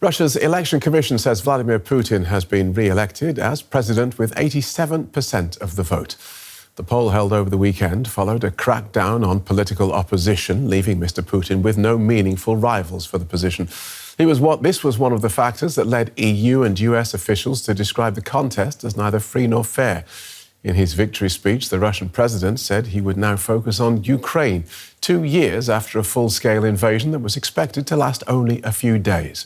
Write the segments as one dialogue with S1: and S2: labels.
S1: Russia's election commission says Vladimir Putin has been re-elected as president with 87% of the vote. The poll held over the weekend followed a crackdown on political opposition, leaving Mr Putin with no meaningful rivals for the position. This was one of the factors that led EU and US officials to describe the contest as neither free nor fair. In his victory speech, the Russian president said he would now focus on Ukraine, 2 years after a full-scale invasion that was expected to last only a few days.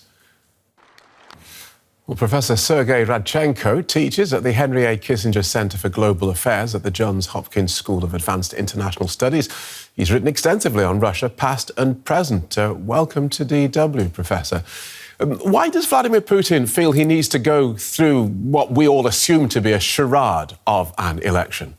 S1: Well, Professor Sergey Radchenko teaches at the Henry A. Kissinger Center for Global Affairs at the Johns Hopkins School of Advanced International Studies. He's written extensively on Russia, past and present. Welcome to DW, Professor. Why does Vladimir Putin feel he needs to go through what we all assume to be a charade of an election?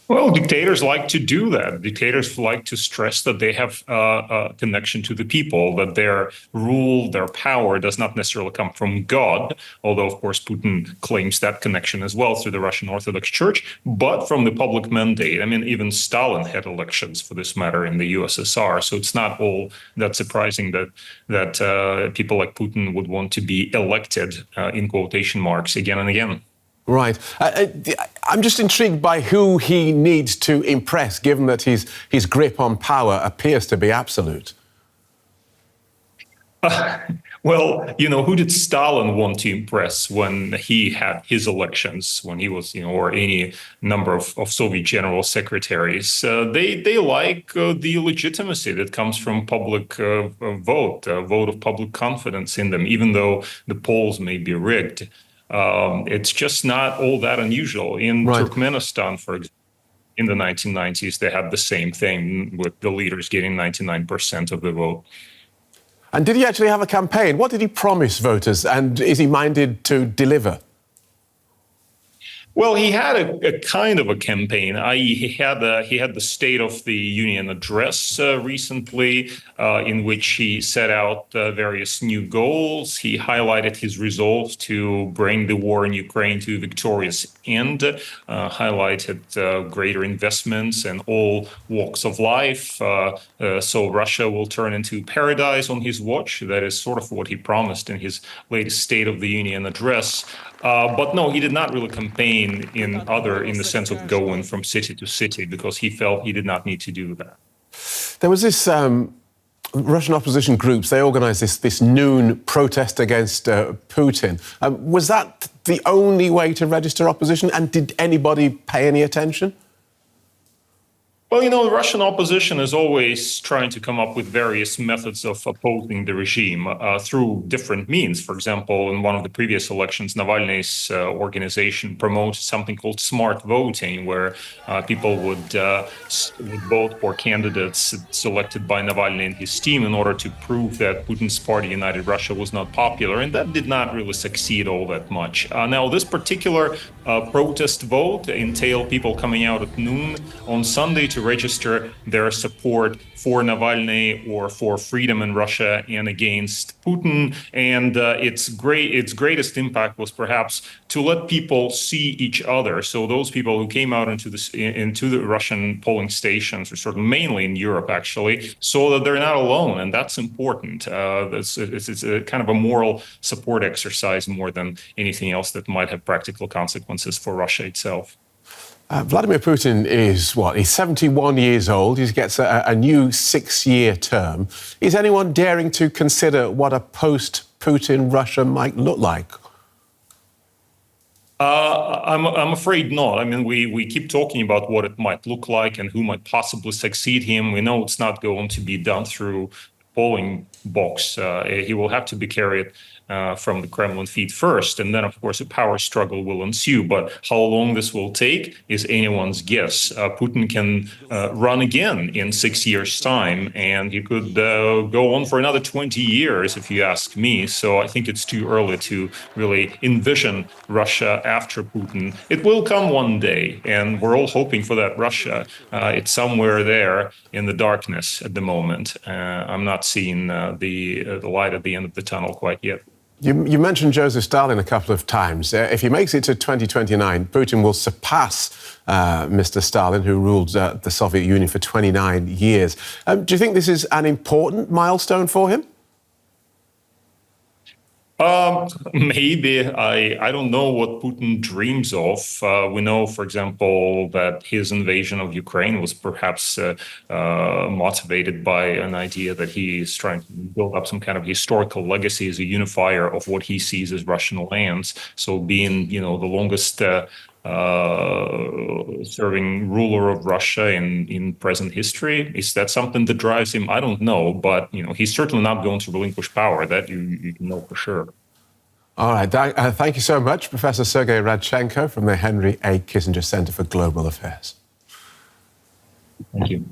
S2: Well, dictators like to do that. Dictators like to stress that they have a connection to the people, that their rule, their power does not necessarily come from God, although, of course, Putin claims that connection as well through the Russian Orthodox Church, but from the public mandate. I mean, even Stalin had elections, for this matter, in the USSR, so it's not all that surprising that people like Putin would want to be elected, in quotation marks, again and again.
S1: Right. I'm just intrigued by who he needs to impress, given that his grip on power appears to be absolute.
S2: Well, who did Stalin want to impress when he had his elections, when he was, or any number of Soviet general secretaries? They like the legitimacy that comes from public vote, a vote of public confidence in them, even though the polls may be rigged. It's just not all that unusual. In Turkmenistan, for example, in the 1990s, they had the same thing with the leaders getting 99% of the vote.
S1: And did he actually have a campaign? What did he promise voters? And is he minded to deliver?
S2: Well, he had a kind of a campaign, i.e. he had the State of the Union address recently, in which he set out various new goals. He highlighted his resolve to bring the war in Ukraine to a victorious end, highlighted greater investments in all walks of life. So Russia will turn into paradise on his watch. That is sort of what he promised in his latest State of the Union address. But no, he did not really campaign in the sense of going from city to city, because he felt he did not need to do that.
S1: There was this Russian opposition groups, they organised this noon protest against Putin. Was that the only way to register opposition? And did anybody pay any attention?
S2: Well, the Russian opposition is always trying to come up with various methods of opposing the regime through different means. For example, in one of the previous elections, Navalny's organization promoted something called smart voting, where people would vote for candidates selected by Navalny and his team in order to prove that Putin's party, United Russia, was not popular. And that did not really succeed all that much. Now, this particular protest vote entailed people coming out at noon on Sunday to register their support for Navalny or for freedom in Russia and against Putin. And its greatest impact was perhaps to let people see each other. So those people who came out into the Russian polling stations, or sort of mainly in Europe, actually, saw that they're not alone, and that's important. It's a kind of a moral support exercise more than anything else that might have practical consequences for Russia itself.
S1: Vladimir Putin is, he's 71 years old. He gets a new 6-year term. Is anyone daring to consider what a post-Putin Russia might look like?
S2: I'm afraid not. I mean, we keep talking about what it might look like and who might possibly succeed him. We know it's not going to be done through polling box. He will have to be carried from the Kremlin feet first, and then, of course, a power struggle will ensue. But how long this will take is anyone's guess. Putin can run again in 6 years' time, and he could go on for another 20 years, if you ask me. So I think it's too early to really envision Russia after Putin. It will come one day, and we're all hoping for that Russia. It's somewhere there in the darkness at the moment. I'm not seeing the light at the end of the tunnel quite yet.
S1: You mentioned Joseph Stalin a couple of times. If he makes it to 2029, Putin will surpass Mr. Stalin, who ruled the Soviet Union for 29 years. Do you think this is an important milestone for him?
S2: Maybe. I don't know what Putin dreams of. We know, for example, that his invasion of Ukraine was perhaps motivated by an idea that he is trying to build up some kind of historical legacy as a unifier of what he sees as Russian lands. So being, the longest serving ruler of Russia in present history, is that something that drives him? I don't know, but he's certainly not going to relinquish power. That you can know for sure.
S1: All right. Thank you so much, Professor Sergey Radchenko from the Henry A. Kissinger Center for Global Affairs.
S2: Thank you.